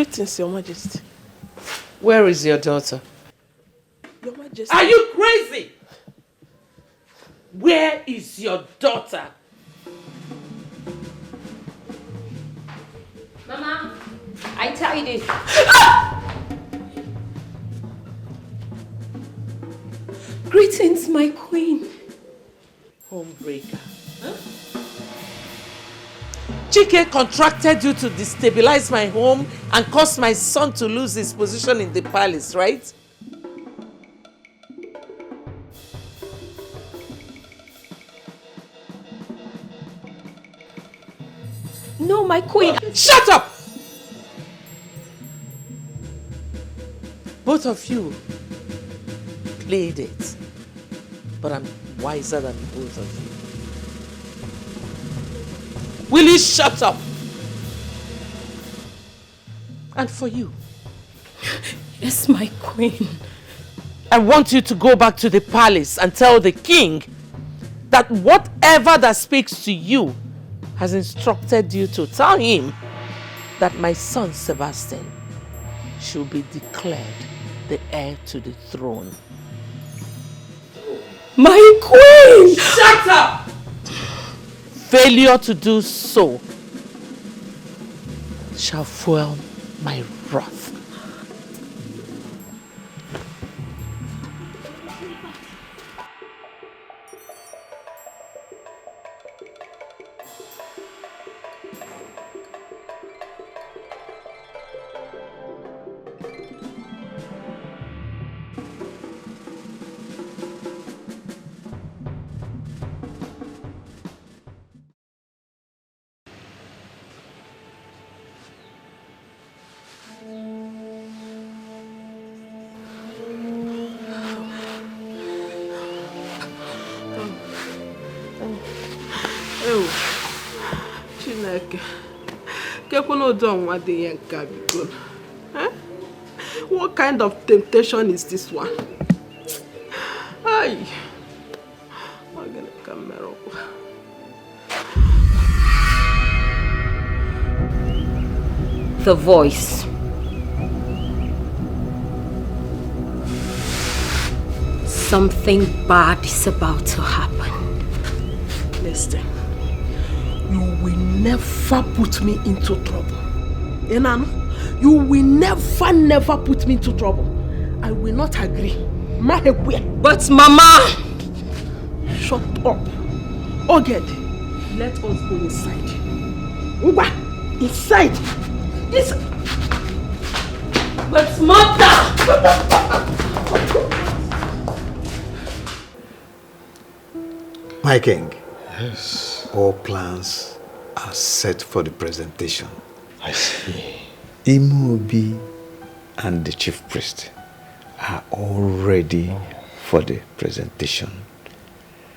Greetings, Your Majesty. Where is your daughter? Your Majesty. Are you crazy? Where is your daughter? Mama, I tell you this. Greetings, my queen. Homebreaker. Huh? Chike contracted you to destabilize my home and cause my son to lose his position in the palace, right? No, my queen. Shut up! Both of you played it, but I'm wiser than both of you. Will you shut up? And for you. Yes, my queen. I want you to go back to the palace and tell the king that whatever that speaks to you has instructed you to tell him that my son Sebastian should be declared the heir to the throne. My queen! Shut up! Failure to do so shall fuel my wrath. What kind of temptation is this one? Ay. The voice. Something bad is about to happen. Listen, you will never put me into trouble. Enano, you will never put me into trouble. I will not agree. But Mama! Shut up. Oged, let us go inside. Uba, inside. But Mother! My king. Yes. All plans are set for the presentation. I see. Imobi and the chief priest are all ready for the presentation.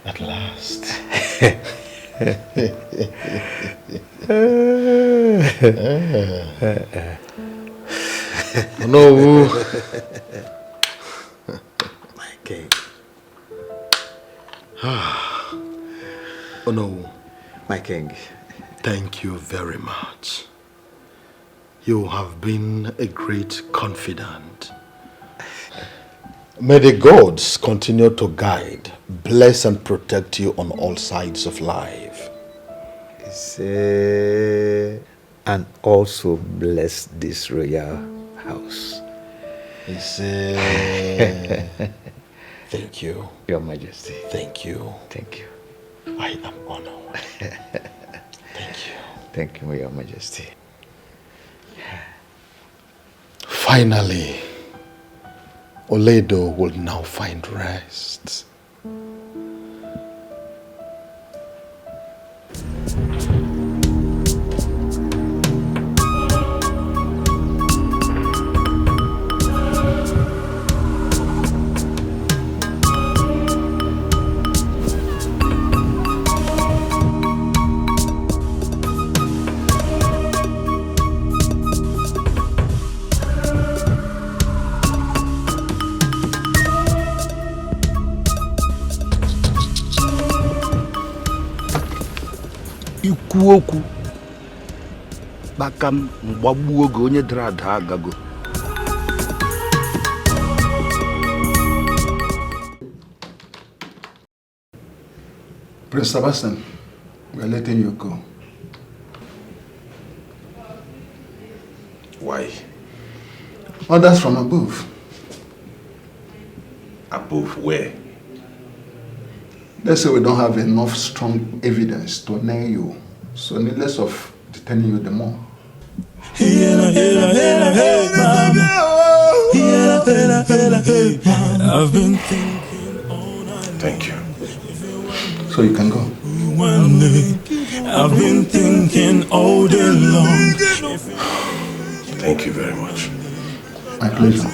At last. No. My king. Oh no. My king. Thank you very much. You have been a great confidant. May the gods continue to guide, bless and protect you on all sides of life. And also bless this royal house. Thank you. Your Majesty. Thank you. Thank you. I am honored. Thank you. Thank you, Your Majesty. Finally, Oledo will now find rest. Bakam Mwabuogo Nyedrada Gago. Prince Sebastian, we are letting you go. Why? Orders from above. Above where? They say we don't have enough strong evidence to nail you, so needless of detaining you the more. I've been thinking all night. Thank you. So you can go. One day, I've been thinking all day long. Thank you very much. My pleasure.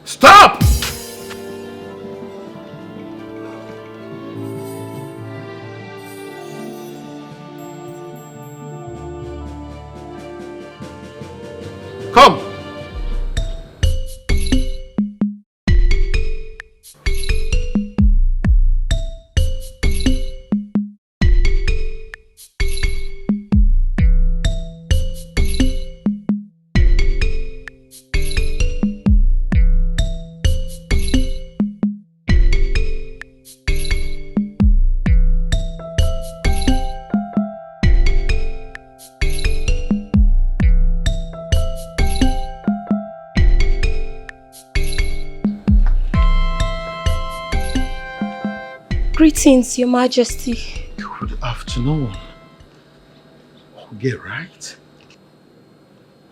Stop! Come! Greetings, Your Majesty. Good afternoon. Okay, right?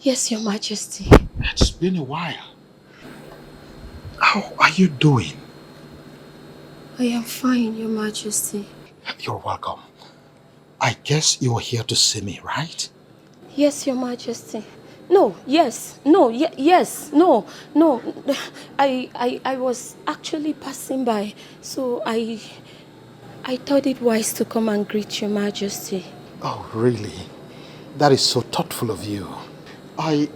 Yes, Your Majesty. It's been a while. How are you doing? I am fine, Your Majesty. You're welcome. I guess you're here to see me, right? Yes, Your Majesty. No, yes, no, yes, no. I was actually passing by, so I thought it wise to come and greet Your Majesty. Oh, really? That is so thoughtful of you. I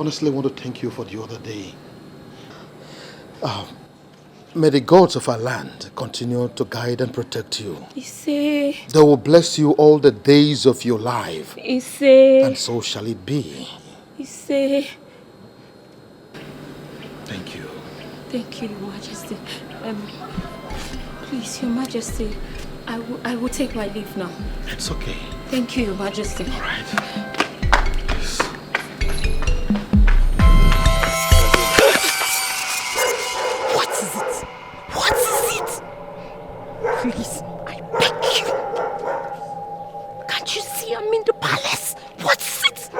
honestly want to thank you for the other day. May the gods of our land continue to guide and protect you. They will bless you all the days of your life. And so shall it be. Thank Thank you. you, Your Majesty. Please, Your Majesty, I will take my leave now. It's okay. Thank you, Your Majesty. All right. Yes. What is it? What is it? Please, I beg you. Can't you see I'm in the palace? What is it?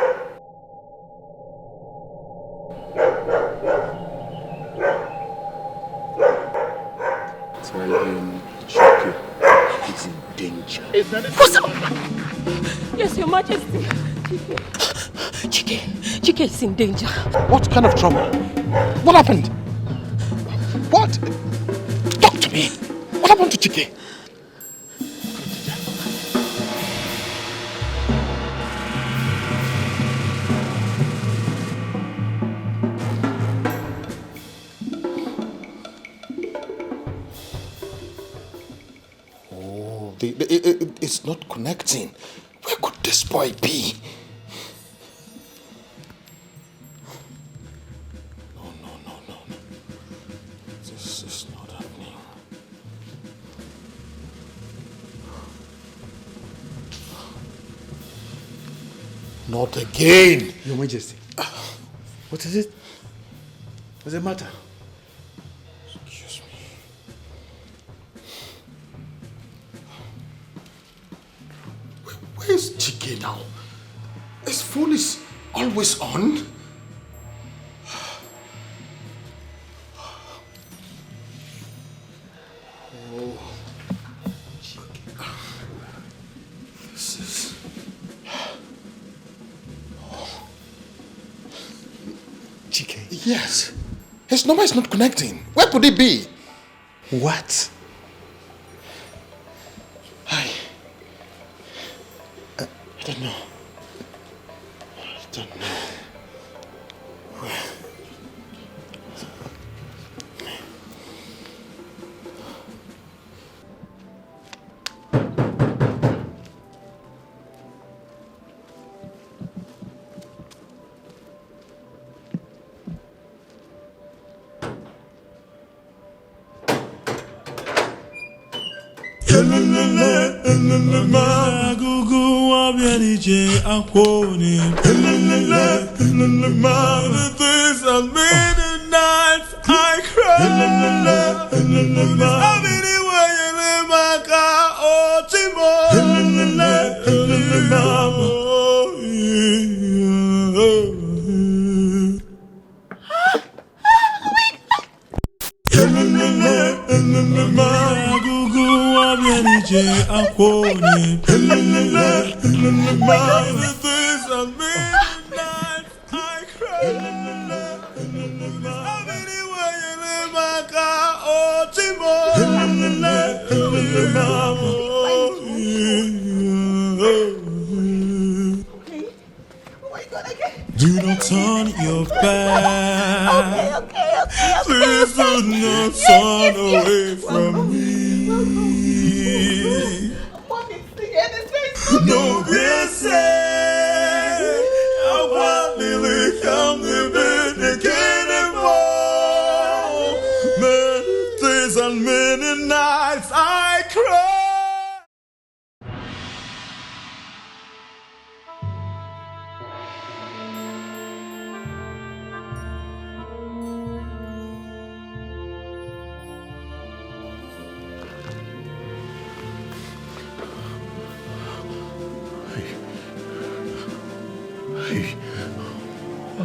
Chike is in danger. Yes, Your Majesty. Chike is in danger. What kind of trouble? What happened? What? Talk to me. What happened to Chike? Oh, it's not connecting. Where could this boy be? No. This is not happening. Not again! Your Majesty. What is it? What's the matter? Excuse me. Where's Chike now? His phone is always on. Oh, Chike. This is... Chike. Yes. His number is not connecting. Where could he be? What? I don't know. I don't know. Do not turn your back. Okay. Please do not turn away from me. No, yes, I want to come to bed again anymore. Many days and many nights I cry.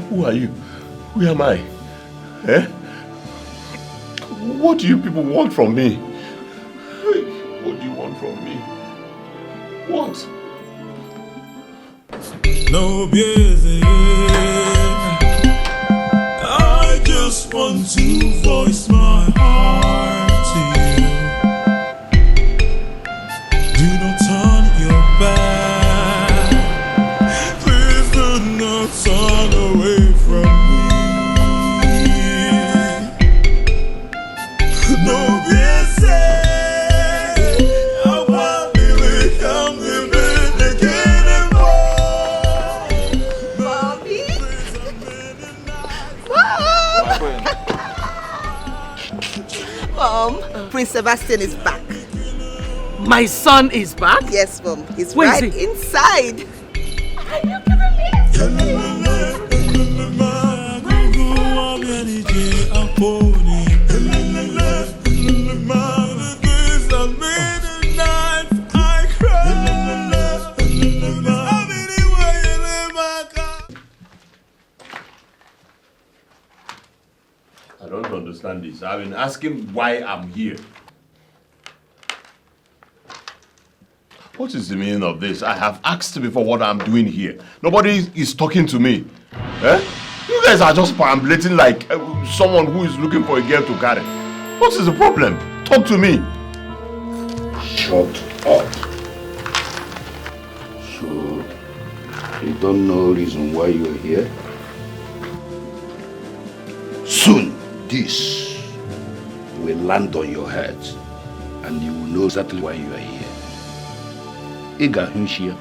Who are you? Who am I? Eh? What do you people want from me? What do you want from me? What? No busy. I just want to voice my heart to you. Do not turn your back. Please do not turn away from me. No busy. I want to come to bed again and Mom, Prince Sebastian is back. My son is back? Yes, Mom. He's Where right is he? inside. Are you I don't understand this. I've been asking why I'm here. What is the meaning of this? I have asked before what I'm doing here. Nobody is talking to me. Eh? You guys are just perambulating like someone who is looking for a girl to carry. What is the problem? Talk to me. Shut up. So, you don't know reason why you're here? Soon, this will land on your head and you will know exactly why you are here. Iga Hunshia.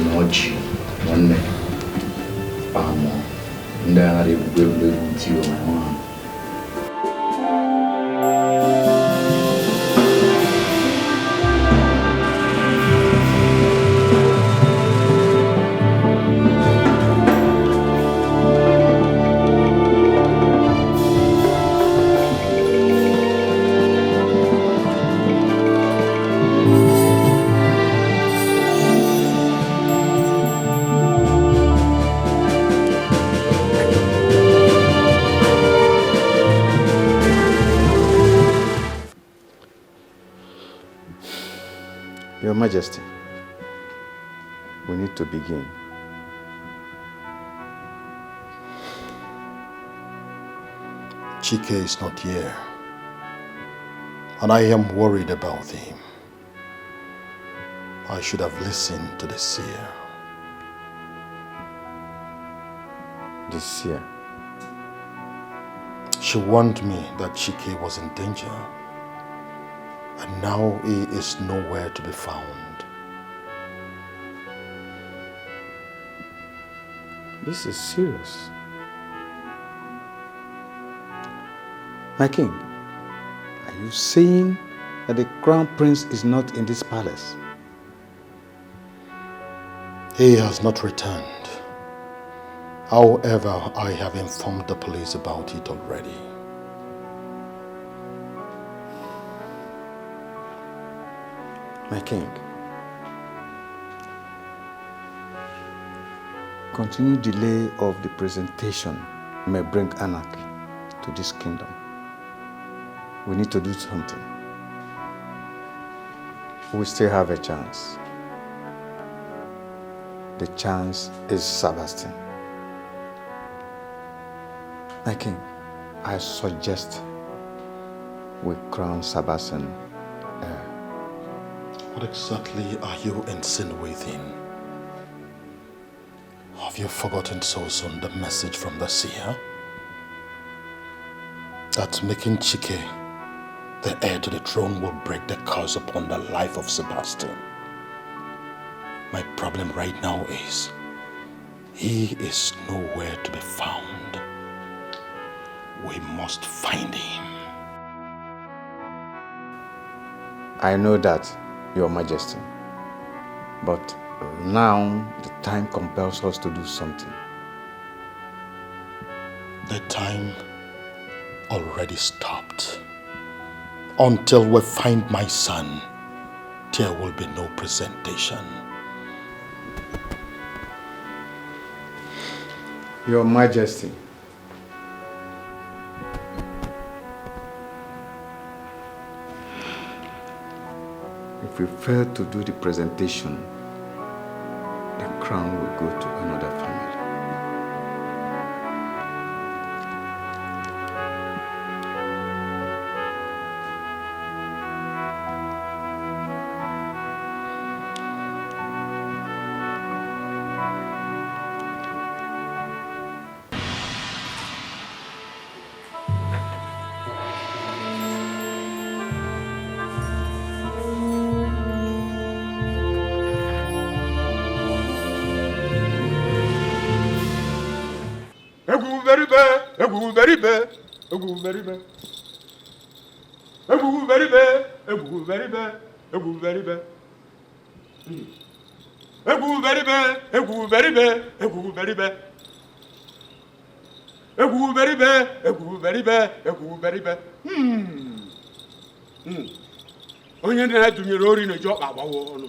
Nochi, one day, Pamo, and then I will be with you. Your Majesty, we need to begin. Chike is not here, and I am worried about him. I should have listened to the seer. The seer? She warned me that Chike was in danger, and now he is nowhere to be found. This is serious. My king, are you saying that the crown prince is not in this palace? He has not returned. However, I have informed the police about it already. My king, continued delay of the presentation may bring anarchy to this kingdom. We need to do something. We still have a chance. The chance is Sebastian. My king, I suggest we crown Sebastian heir. What exactly are you insinuating? Have you forgotten so soon the message from the seer? That making Chike the heir to the throne will break the curse upon the life of Sebastian. My problem right now is he is nowhere to be found. We must find him. I know that, Your Majesty, but now the time compels us to do something. The time already stopped. Until we find my son, there will be no presentation. Your Majesty, if we fail to do the presentation, the crown will go to another family. Onye ndị na-atụnyere ori na-eji ọkpa agbawa ọnụ.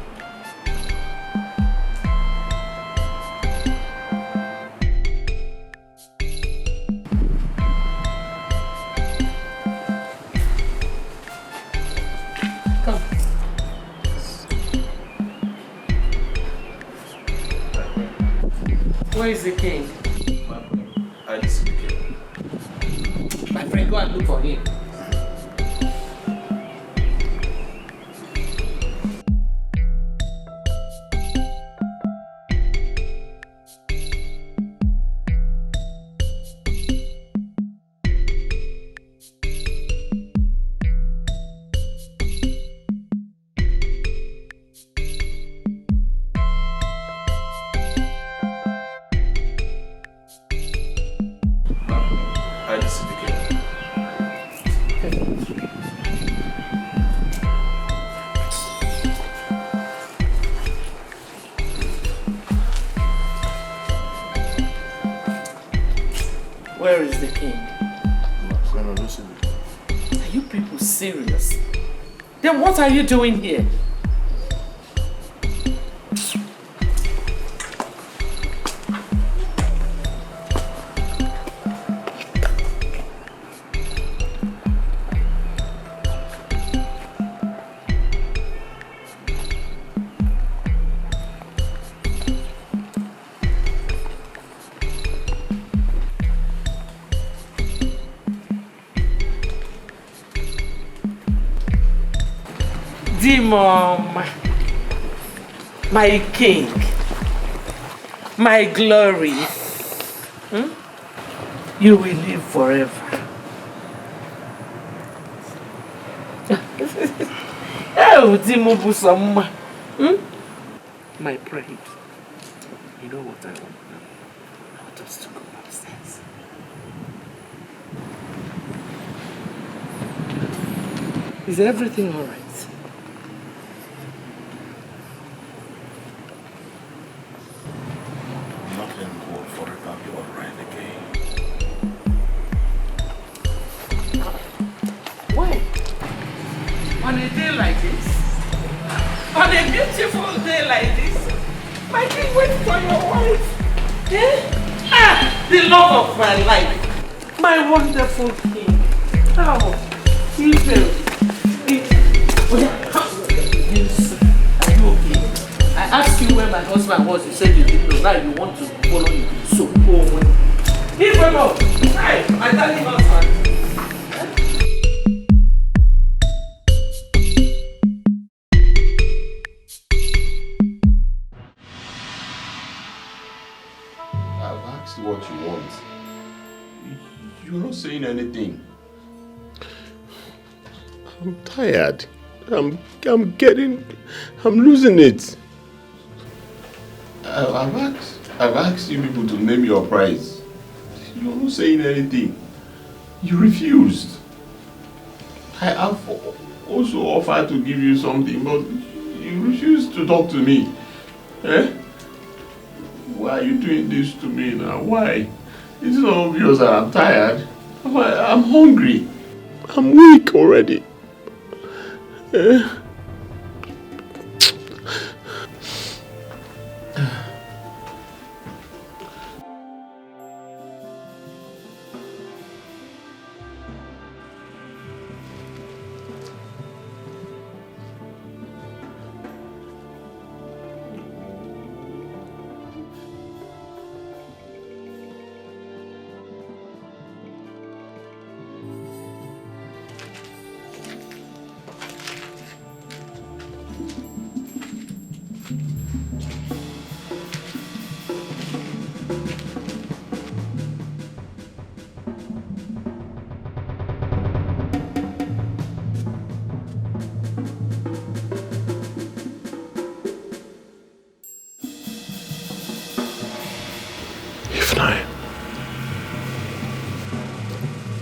Where is the king? I didn't see the king. My friend, go and look for him. I didn't see the king. Where is the king? I don't see the king. Are you people serious? Then what are you doing here? Demon, my king, my glory, you will live forever. Oh, Dimo Busama, my pride. You know what I want now? I want us to go upstairs. Is everything all right? On a day like this, on a beautiful day like this, my king wait for your wife. Eh? Ah, the love of my life, my wonderful king. Oh, you feel? Yes. Are you okay? I asked you where my husband was. You said you didn't know. Now you want to follow him. So go away. Give him up. Hi, my darling husband. What you want. You're not saying anything. I'm tired. I'm losing it. I've asked you people to name your price. You're not saying anything. You refused. I have also offered to give you something, but you refused to talk to me. Eh? Why are you doing this to me now? Why? It's not obvious that I'm tired. I'm hungry. I'm weak already.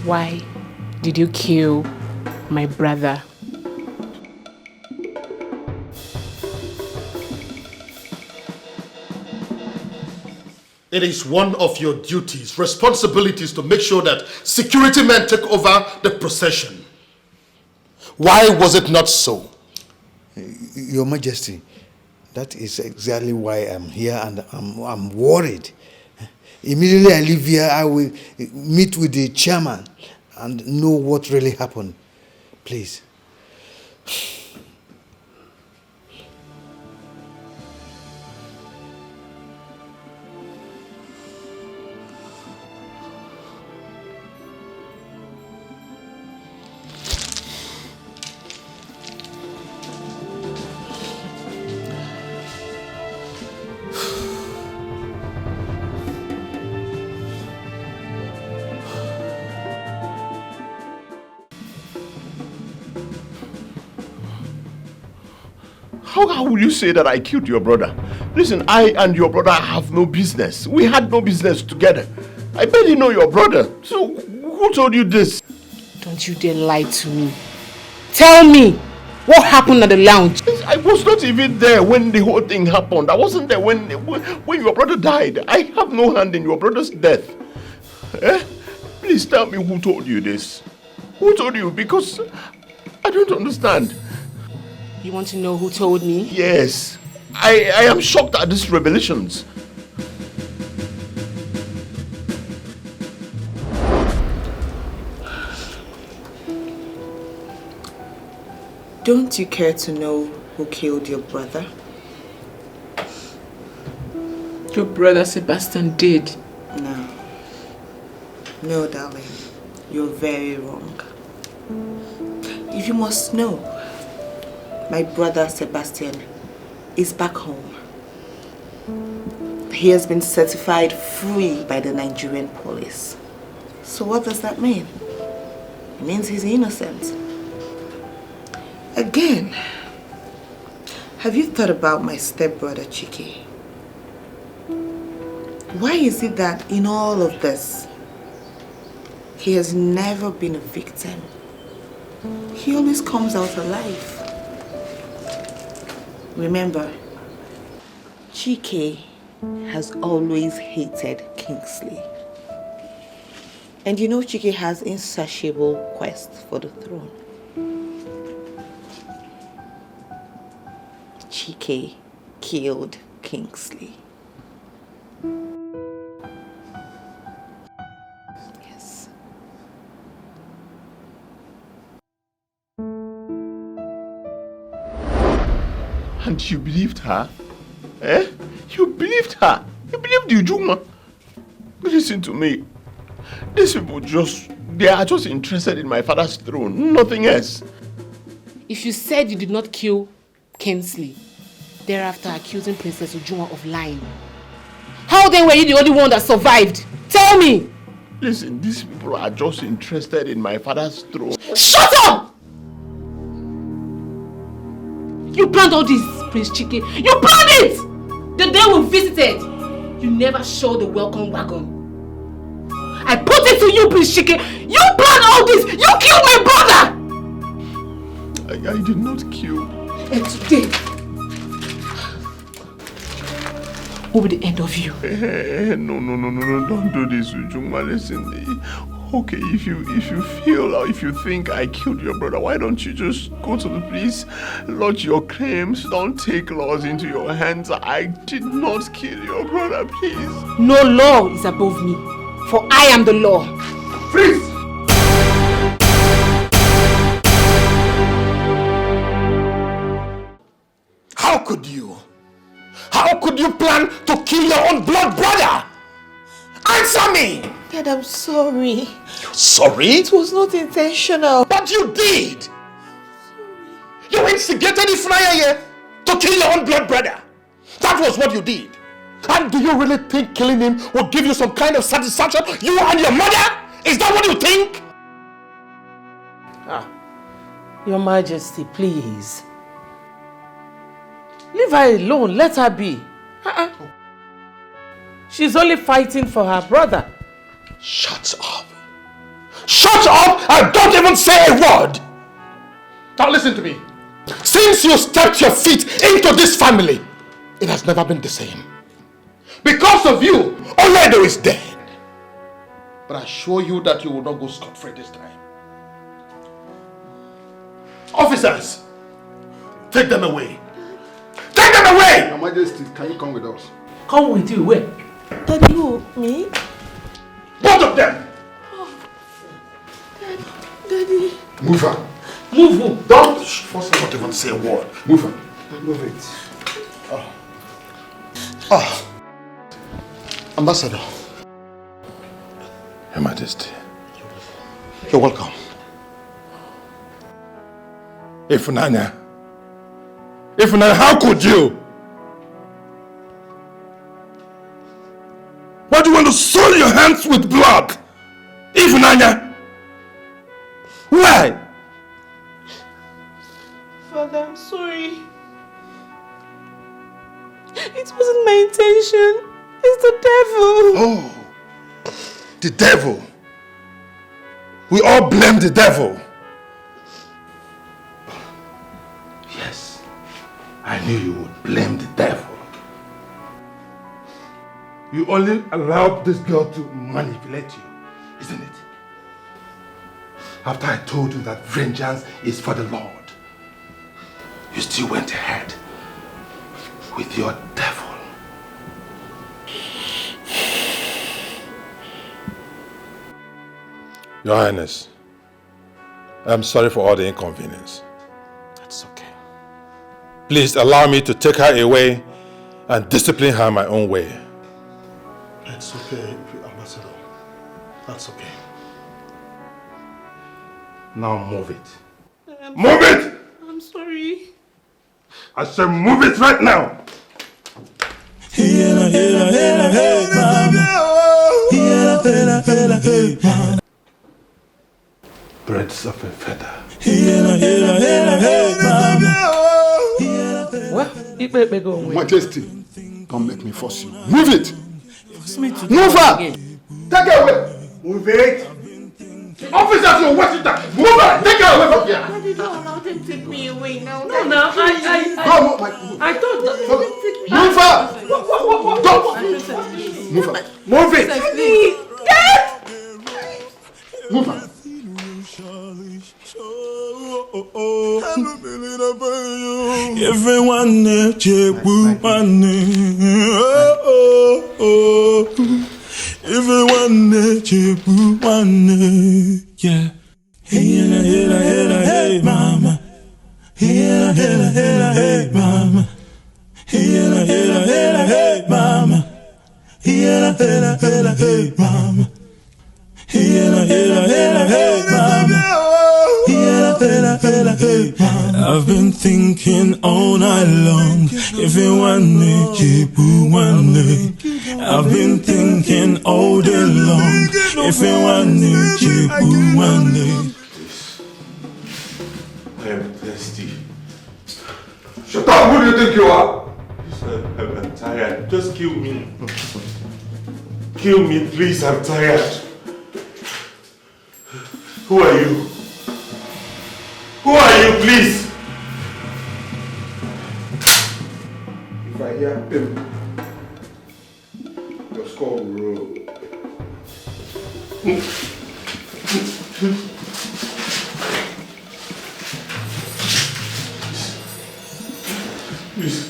Why did you kill my brother? It is one of your duties, responsibilities to make sure that security men take over the procession. Why was it not so? Your Majesty, that is exactly why I'm here, and I'm worried. Immediately I leave here, I will meet with the chairman and know what really happened. Please. How will you say that I killed your brother? Listen, I and your brother have no business. We had no business together. I barely know your brother. So who told you this? Don't you dare lie to me. Tell me, what happened at the lounge? I was not even there when the whole thing happened. I wasn't there when your brother died. I have no hand in your brother's death. Eh? Please tell me who told you this. Who told you? Because I don't understand. You want to know who told me? Yes. I am shocked at these revelations. Don't you care to know who killed your brother? Your brother Sebastian did. No. No, darling. You're very wrong. If you must know, my brother Sebastian is back home. He has been certified free by the Nigerian police. So what does that mean? It means he's innocent. Again, have you thought about my stepbrother Chike? Why is it that in all of this, he has never been a victim? He always comes out alive. Remember, Chike has always hated Kingsley. And you know Chike has insatiable quest for the throne. Chike killed Kingsley. Yes. And you believed her? Eh? You believed her? You believed Ujuma? Listen to me. These people they are just interested in my father's throne, nothing else. If you said you did not kill Kingsley, thereafter accusing Princess Ujuma of lying, how then were you the only one that survived? Tell me! Listen, these people are just interested in my father's throne. Shut up! You planned all this, Prince Chike. You planned it! The day we visited, you never showed the welcome wagon. I put it to you, Prince Chike. You planned all this! You killed my brother! I did not kill. And today, what will be the end of you? No, don't do this, Ujuma. Listen, okay, if you feel or if you think I killed your brother, why don't you just go to the police, lodge your claims, don't take laws into your hands. I did not kill your brother, please. No law is above me, for I am the law. Freeze! How could you? How could you plan to kill your own blood brother? Answer me! Dad, I'm sorry. You're sorry? It was not intentional. But you did! You instigated Ifnaya to kill your own blood brother. That was what you did. And do you really think killing him will give you some kind of satisfaction? You and your mother? Is that what you think? Your Majesty, please. Leave her alone. Let her be. She's only fighting for her brother. Shut up. Shut up and don't even say a word. Now listen to me. Since you stepped your feet into this family, it has never been the same. Because of you, Oledo is dead. But I assure you that you will not go scot-free this time. Officers, take them away. Take them away! Your Majesty, can you come with us? Come with you, where? Daddy, who? Me? Both of them! Daddy. Move her. Move who? Don't force her not even say a word. Move her. Move it. Ambassador. Your Majesty. You're welcome. Ifunanya, how could you? Why do you want to soil your hands with blood? Ifunanya? Why? Father, I'm sorry. It wasn't my intention. It's the devil. Oh, the devil. We all blame the devil. Yes, I knew you would blame the devil. You only allowed this girl to manipulate you, isn't it? After I told you that vengeance is for the Lord, you still went ahead with your devil. Your Highness, I'm sorry for all the inconvenience. That's okay. Please allow me to take her away and discipline her my own way. It's okay, Ambassador. That's okay. Now move it. Move it! I'm sorry. I said move it right now! Birds of a feather. Well, you better go away. Majesty, don't make me force you. Move it! Force me to Move her! again. Take her away! Move it! Officers, you're watching that! Move her! Take her away from here! Daddy, don't allow them to take me away now. No, I thought that. Move her! Don't! Move her! Move it! Dad! Move her! Everyone everyone yeah. Hey mama. Hey mama. Hey mama. Hey mama. I've been thinking all night long. If you want me, I've been thinking all day long. If you want me, I am thirsty. Shut up! Who do you think you are? I'm tired. Just kill me. Kill me, please. I'm tired. Who are you? Who are you, please? If I hear him, your skull will roll. Please.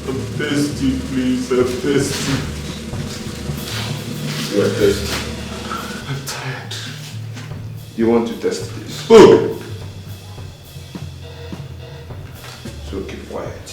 I'm thirsty, please. I'm thirsty. You are thirsty. I'm tired. You want to test this? Oh! So keep quiet.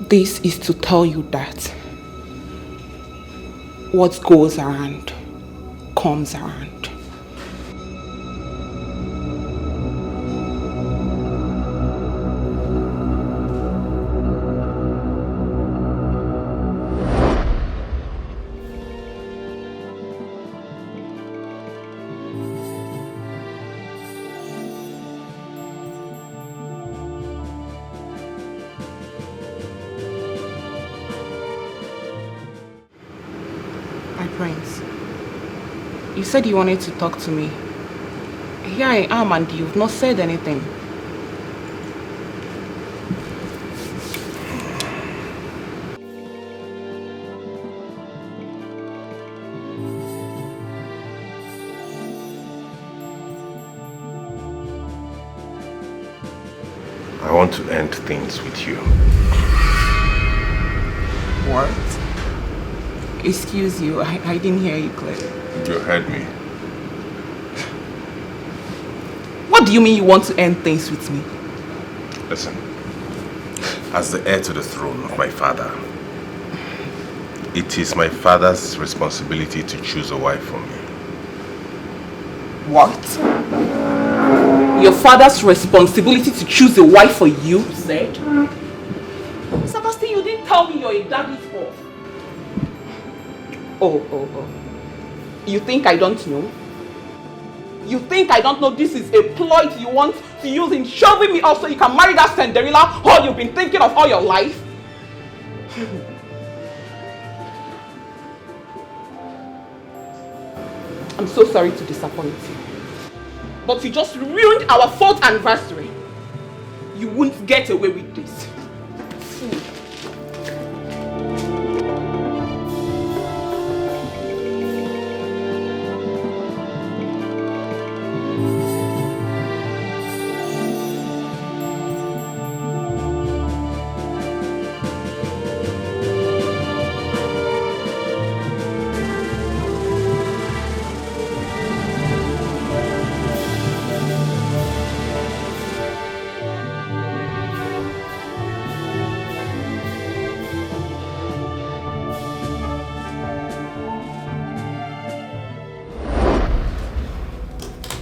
This is to tell you that what goes around comes around. Prince, you said you wanted to talk to me. Here I am and you've not said anything. I want to end things with you. What? Excuse you, I didn't hear you clearly. You heard me. What do you mean you want to end things with me? Listen, as the heir to the throne of my father, it is my father's responsibility to choose a wife for me. What? Your father's responsibility to choose a wife for you, you said? Sebastian, you didn't tell me you're a daddy's boy. Oh. You think I don't know? You think I don't know this is a ploy you want to use in shoving me off so you can marry that Cinderella whore you've been thinking of all your life? I'm so sorry to disappoint you. But you just ruined our 4th anniversary. You won't get away with this. Fool.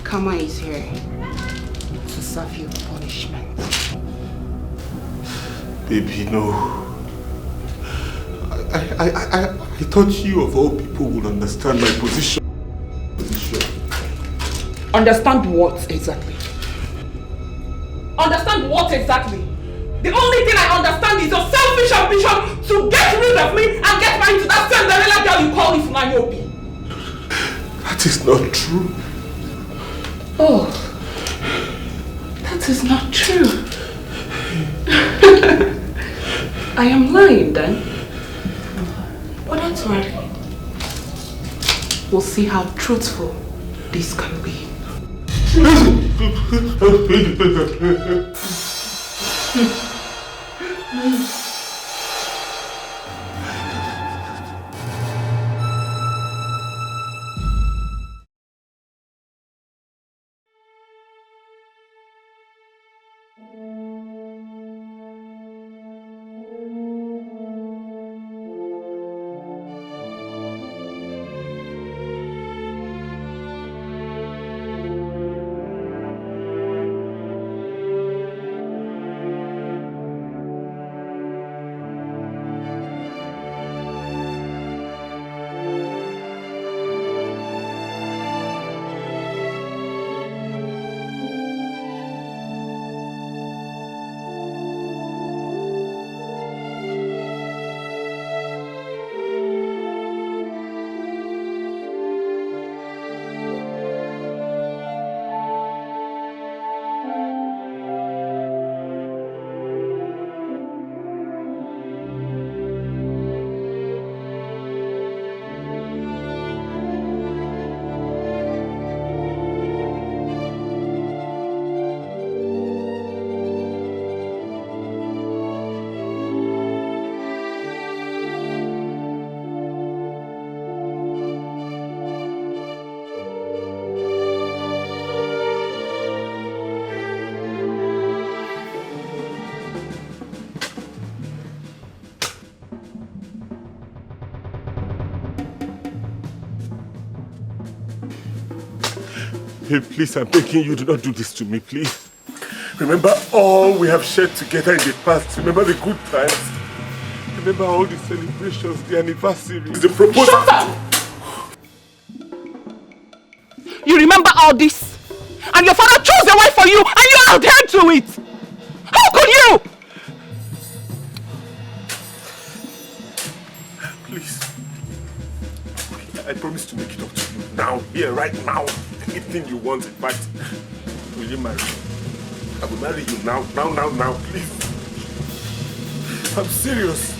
Karma is here to serve you punishment. Baby, no. I thought you of all people would understand my position. Understand what exactly? Understand what exactly? The only thing I understand is your selfish ambition to get rid of me and get married to that Cinderella girl you call Ifunanyobi. That is not true. Oh, that is not true. I am lying then. But don't worry. We'll see how truthful this can be. Hey, please, I'm begging you, do not do this to me, please. Remember all we have shared together in the past. Remember the good times. Remember all the celebrations, the anniversaries, the proposal. Shut up! You remember all this? And your father chose a wife for you and you adhered to it! How could you? Please. I promise to make it up to you now, here, right now. Anything you want, in fact. Will you marry me? I will marry you now, please. I'm serious.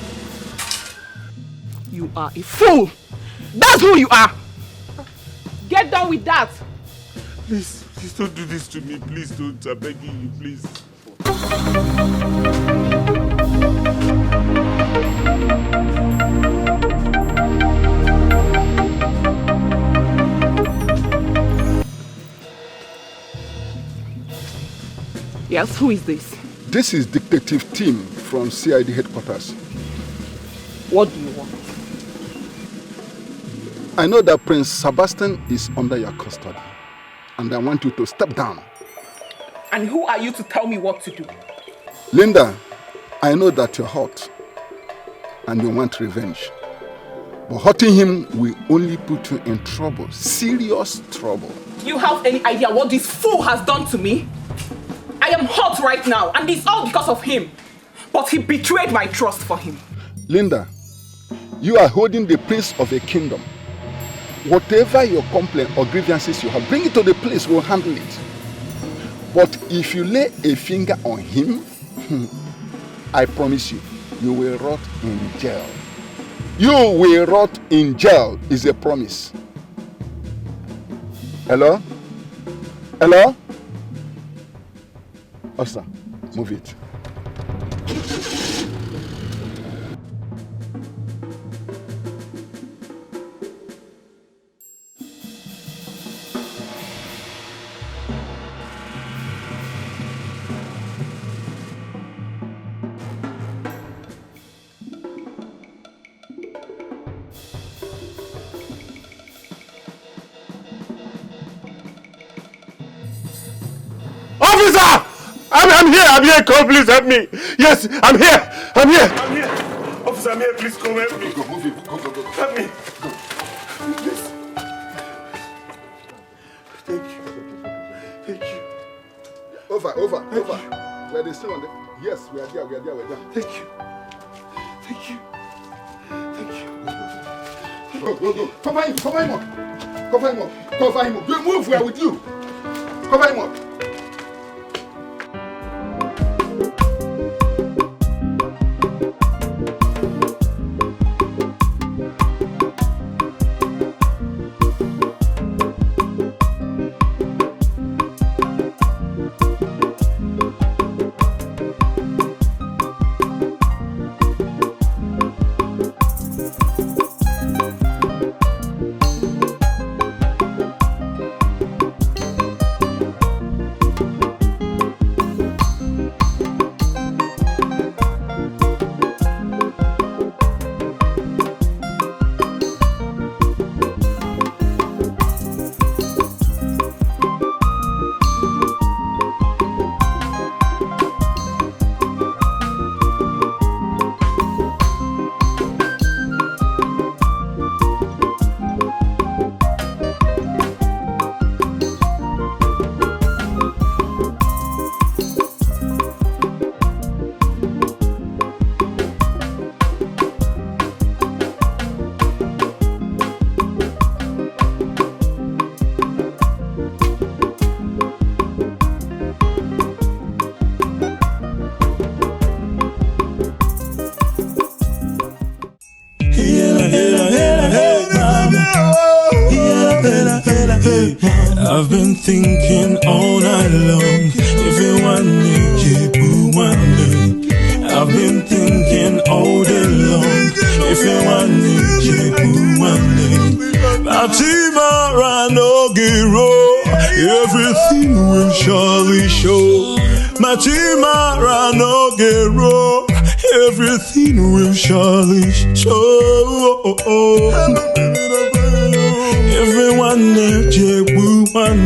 You are a fool! That's who you are! Get done with that! Please don't do this to me. Please don't. I'm begging you, please. Yes, who is this? This is Detective Tim from CID headquarters. What do you want? I know that Prince Sebastian is under your custody, and I want you to step down. And who are you to tell me what to do? Linda, I know that you're hot, and you want revenge. But hurting him will only put you in trouble, serious trouble. Do you have any idea what this fool has done to me? I am hot right now, and it's all because of him. But he betrayed my trust for him. Linda, you are holding the prince of a kingdom. Whatever your complaint or grievances you have, bring it to the police, we'll handle it. But if you lay a finger on him, I promise you, you will rot in jail. You will rot in jail, is a promise. Hello? Hello? Osa, move it. Officer! I'm here, come, please help me. Yes, I'm here. Officer, I'm here, please come help me. Go, move it, go. Help me. Go. Please. Thank you. Over. We are still on the... Yes, we are there. Thank you. Go. Cover him up. You move, we are with you. Cover him up. I've been thinking all night long. If you want me, keep one day. I've been thinking all day long. If you want me, keep one day. Fatima Ranogiro, everything will surely show. Fatima Ranogiro, everything will surely show. Everyone there, one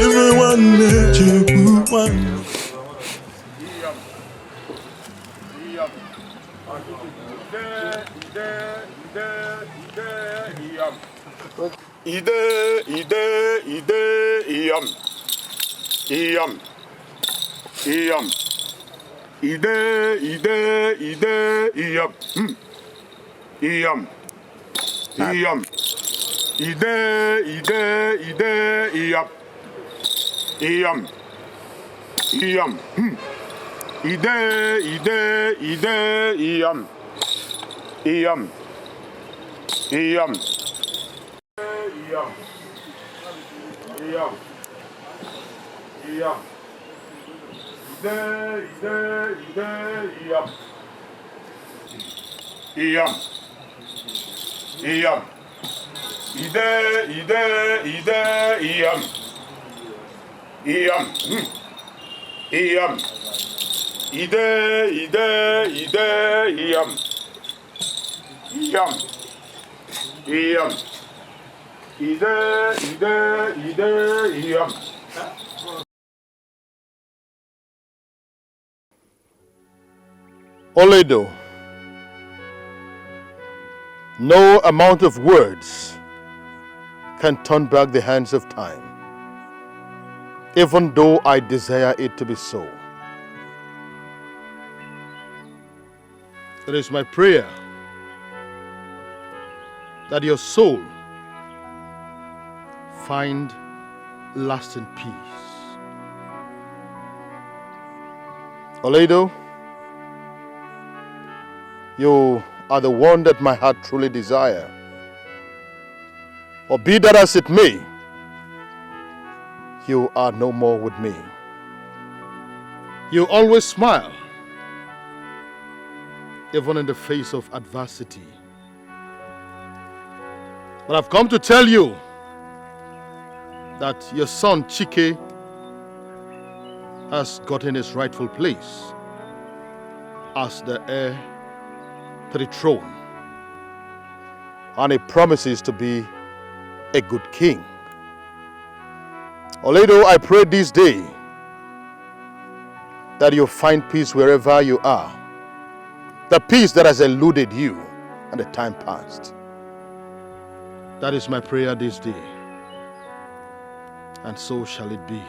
Everyone let you put one. Ide, iyam. Iyam. Iyam. Ide, iyam. Iyam. Iyam. Ide, iyam. Iyam. Iyam. Ide, iyam. Iyam. Iyam. Iyam. Ide, iyam. Iyam. Iyam. Ide, iyam. Iyam. Iyam. Ide, iyam. Iyam. Iyam. Ide, iyam. Oledo, no amount of words can turn back the hands of time, even though I desire it to be so. It is my prayer that your soul find lasting peace. Oledo, you are the one that my heart truly desires. Or be that as it may, you are no more with me. You always smile, even in the face of adversity. But I've come to tell you that your son Chike has gotten his rightful place as the heir to the throne, and he promises to be a good king. Oledo, I pray this day that you find peace wherever you are, the peace that has eluded you in the time past. That is my prayer this day, and so shall it be.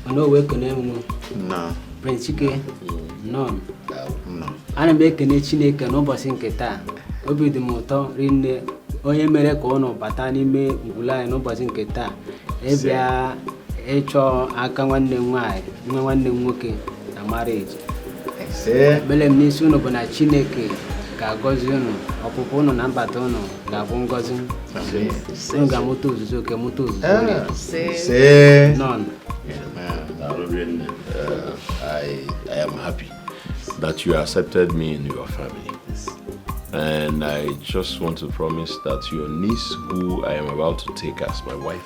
No way can no. Prince Chike, no. Ana m ekene Chineke n'ụbọchị nke taa. Obi dị m ụtọ rinne onye mere ka ụnụ bata n'ime ngwụla anyị n'ụbọchị nke taa. Ebịa ịchọ aka nwanne m nwaanyị, nwa nwanne m nwoke na marriage. Ekpere m n'isi ụnụ bụ na Chineke ga-agọzi ụnụ, ọpụpụ ụnụ na mbata ụnụ ga-abụ ngọzi. Ụnụ ga-amụta ozuzo oke, mụta ozuzo oke. None. I am happy that you accepted me in your family. And I just want to promise that your niece, who I am about to take as my wife,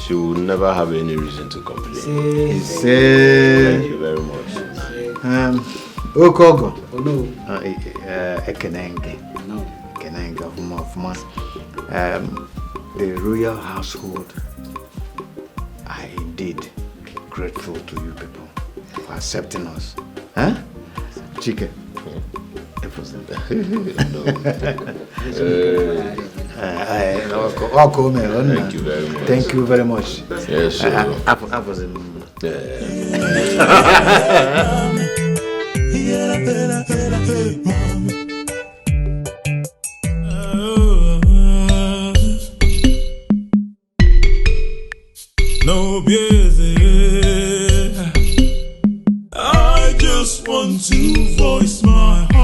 she will never have any reason to complain. Thank you very much. Okogo. No. Ekenenge. The royal household, I indeed grateful to you people for accepting us. Huh? Chike. Thank you very much. Thank you very much. Yes, No busy. I just want to voice my heart.